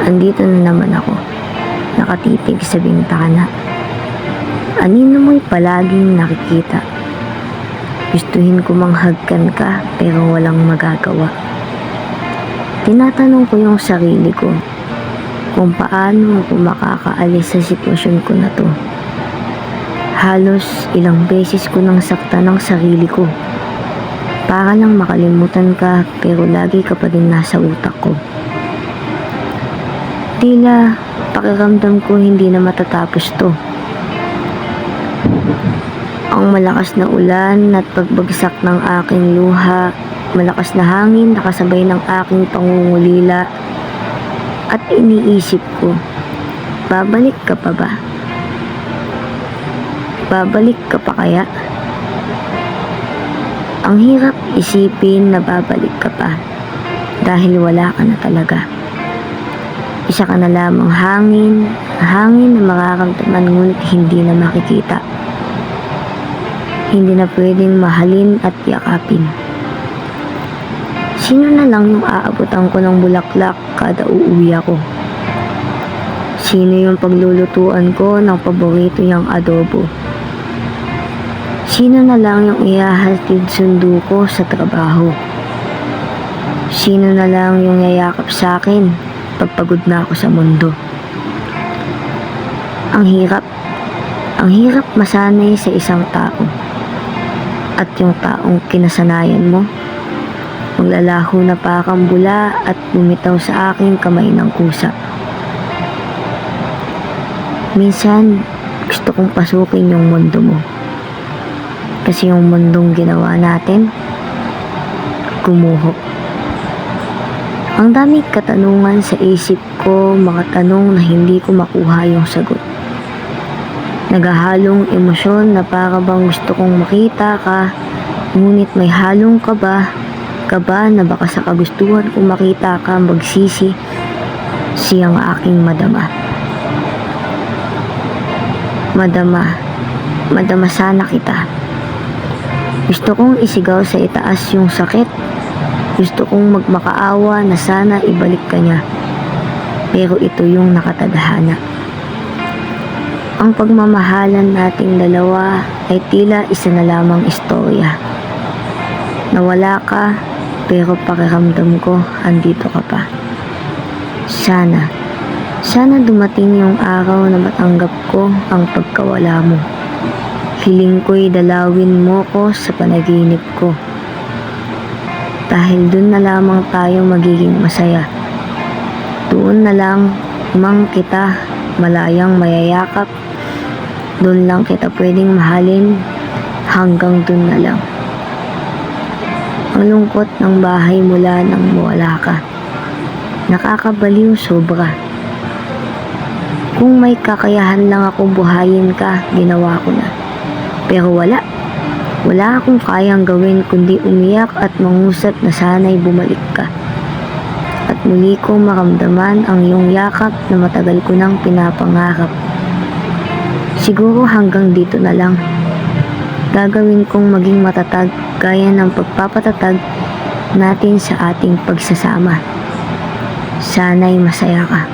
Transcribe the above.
andito na naman ako, nakatitig sa bintana. Anino mo'y palaging nakikita. Gustuhin ko manghagkan ka pero walang magagawa. Tinatanong ko yung sarili ko kung paano ako makakaalis sa sitwasyon ko na to. Halos ilang beses ko nang saktan ng sarili ko para lang makalimutan ka, pero lagi ka pa din nasa utak ko. Tila pakiramdam ko hindi na matatapos to. Ang malakas na ulan at pagbagsak ng aking luha, malakas na hangin nakasabay ng aking pangungulila, at iniisip ko, babalik ka pa ba? Babalik ka pa kaya? Ang hirap isipin na babalik ka pa dahil wala ka na talaga. Isa ka na lamang hangin na mararamdaman ngunit hindi na makikita. Hindi na pwedeng mahalin at yakapin. Sino na lang yung aabutan ko ng bulaklak kada uuwi ako? Sino yung paglulutuan ko ng paborito niyang adobo? Sino na lang yung ihahatid sundo ko sa trabaho? Sino na lang yung yayakap sa akin pag pagod na ako sa mundo? Ang hirap masanay sa isang tao. At yung taong kinasanayan mo, maglalaho na parang bula at lumitaw sa aking kamay ng kusa. Minsan, gusto kong pasukin yung mundo mo. Kasi yung mundong ginawa natin, gumuho. Ang daming katanungan sa isip ko, mga tanong na hindi ko makuha yung sagot. Nagahalong emosyon na para bang gusto kong makita ka, ngunit may halong kaba na baka sa kagustuhan kong makita ka magsisi siyang aking madama. Madama sana kita. Gusto kong isigaw sa itaas yung sakit. Gusto kong magmakaawa na sana ibalik ka niya. Pero ito yung nakatadhana. Ang pagmamahalan nating dalawa ay tila isa na lamang istorya. Nawala ka, pero pakiramdam ko andito ka pa. Sana dumating yung araw na matanggap ko ang pagkawala mo. Hiling ko'y dalawin mo ko sa panaginip ko. Dahil dun na lamang tayo magiging masaya. Doon na lang kita malayang mayayakap. Doon lang kita pwedeng mahalin, hanggang doon na lang. Ang lungkot ng bahay mula nang mawala ka. Nakakabaliw sobra. Kung may kakayahan lang akong buhayin ka, ginawa ko na. Pero wala akong kayang gawin kundi umiyak at mangusap na sana'y bumalik ka. At muli kong maramdaman ang iyong yakap na matagal ko nang pinapangarap. Siguro hanggang dito na lang. Gagawin kong maging matatag gaya ng pagpapatatag natin sa ating pagsasama. Sana'y masaya ka.